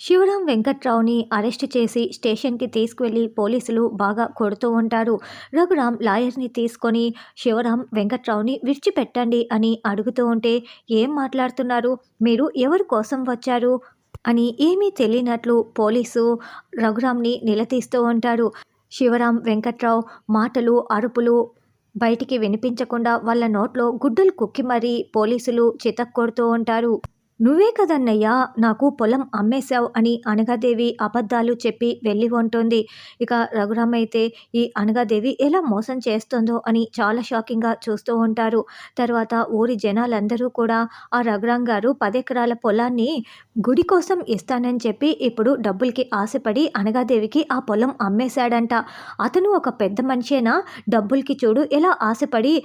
Sivaram వెంకట్రావుని arrest చేసి స్టేషన్కి తీసుకువెళ్ళి పోలీసులు బాగా కొడుతూ ఉంటారు. రఘురాం లాయర్ని తీసుకొని శివరాం వెంకట్రావుని విడిచిపెట్టండి అని అడుగుతూ ఉంటే, ఏం మాట్లాడుతున్నారు, మీరు ఎవరి కోసం వచ్చారు అని ఏమీ తెలియనట్లు పోలీసు రఘురాంని నిలదీస్తూ ఉంటారు. శివరాం వెంకట్రావు మాటలు అరుపులు బయటికి వినిపించకుండా వాళ్ళ నోట్లో గుడ్డలు కుక్కి మరీ పోలీసులు చితక్కొడుతూ ఉంటారు. నువ్వే కదన్నయ్యా నాకు పొలం అమ్మేశావు అని అనగాదేవి అబద్ధాలు చెప్పి వెళ్ళి ఉంటుంది. ఇక రఘురామ్ అయితే ఈ అనగాదేవి ఎలా మోసం చేస్తుందో అని చాలా షాకింగ్గా చూస్తూ ఉంటారు. తర్వాత ఊరి జనాలందరూ కూడా ఆ రఘురామ్ గారు 10 ఎకరాల పొలాన్ని గుడి కోసం ఇస్తానని చెప్పి ఇప్పుడు డబ్బులకి ఆశపడి అనగాదేవికి ఆ పొలం అమ్మేశాడంట. అతను ఒక పెద్ద మనిషేనా, డబ్బులకి చూడు ఎలా ఆశపడి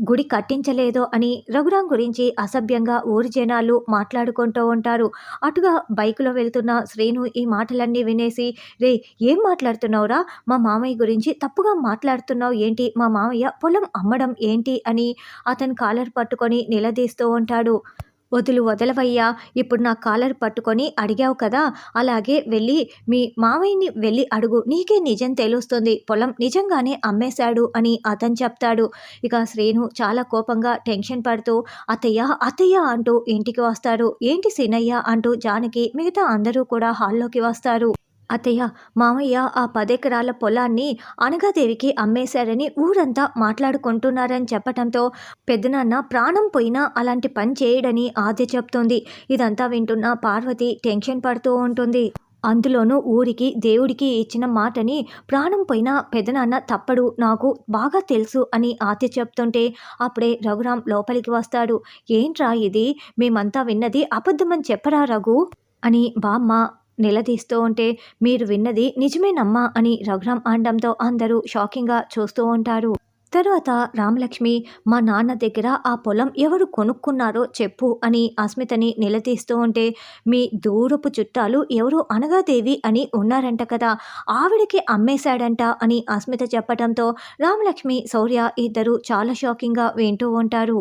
గుడి కట్టించలేదో అని రఘురాం గురించి అసభ్యంగా ఊరి జనాలు మాట్లాడుకుంటూ ఉంటారు. అటుగా బైకులో వెళ్తున్న శ్రీను ఈ మాటలన్నీ వినేసి, రే ఏం మాట్లాడుతున్నావురా, మా మామయ్య గురించి తప్పుగా మాట్లాడుతున్నావు ఏంటి, మా మామయ్య పొలం అమ్మడం ఏంటి అని అతని కాలర్ పట్టుకొని నిలదీస్తూ ఉంటాడు. వదలవయ్యా, ఇప్పుడు నా కాలర్ పట్టుకొని అడిగావు కదా, అలాగే వెళ్ళి మీ మావయ్యని వెళ్ళి అడుగు, నీకే నిజం తెలుస్తుంది, పొలం నిజంగానే అమ్మేశాడు అని అతను చెప్తాడు. ఇక శ్రీను చాలా కోపంగా టెన్షన్ పడుతూ అత్తయ్య అత్తయ్య అంటూ ఇంటికి వస్తాడు. ఏంటి సీనయ్య అంటూ జానకి మిగతా అందరూ కూడా హాల్లోకి వస్తారు. అత్తయ్య, మామయ్య ఆ 10 ఎకరాల పొలాన్ని అనగాదేవికి అమ్మేశారని ఊరంతా మాట్లాడుకుంటున్నారని చెప్పటంతో పెద్దనాన్న ప్రాణం పోయినా అలాంటి పని చేయడని ఆద్య చెప్తుంది. ఇదంతా వింటున్న పార్వతి టెన్షన్ పడుతూ ఉంటుంది. అందులోనూ ఊరికి దేవుడికి ఇచ్చిన మాటని ప్రాణం పోయినా పెదనాన్న తప్పడు, నాకు బాగా తెలుసు అని ఆద్య చెప్తుంటే అప్పుడే రఘురాం లోపలికి వస్తాడు. ఏంట్రా ఇది, మేమంతా విన్నది అబద్ధమని చెప్పరా రఘు అని బామ్మ నిలదీస్తూ ఉంటే, మీరు విన్నది నిజమేనమ్మా అని రఘురాం అనడంతో అందరూ షాకింగ్గా చూస్తూ ఉంటారు. తర్వాత రామలక్ష్మి, మా నాన్న దగ్గర ఆ పొలం ఎవరు కొనుక్కున్నారో చెప్పు అని అస్మితని నిలదీస్తూ ఉంటే, మీ దూరపు చుట్టాలు ఎవరు అనగాదేవి అని ఉన్నారంట కదా, ఆవిడకి అమ్మేశాడంట అని అస్మిత చెప్పడంతో రామలక్ష్మి శౌర్య ఇద్దరు చాలా షాకింగ్గా వింటూ ఉంటారు.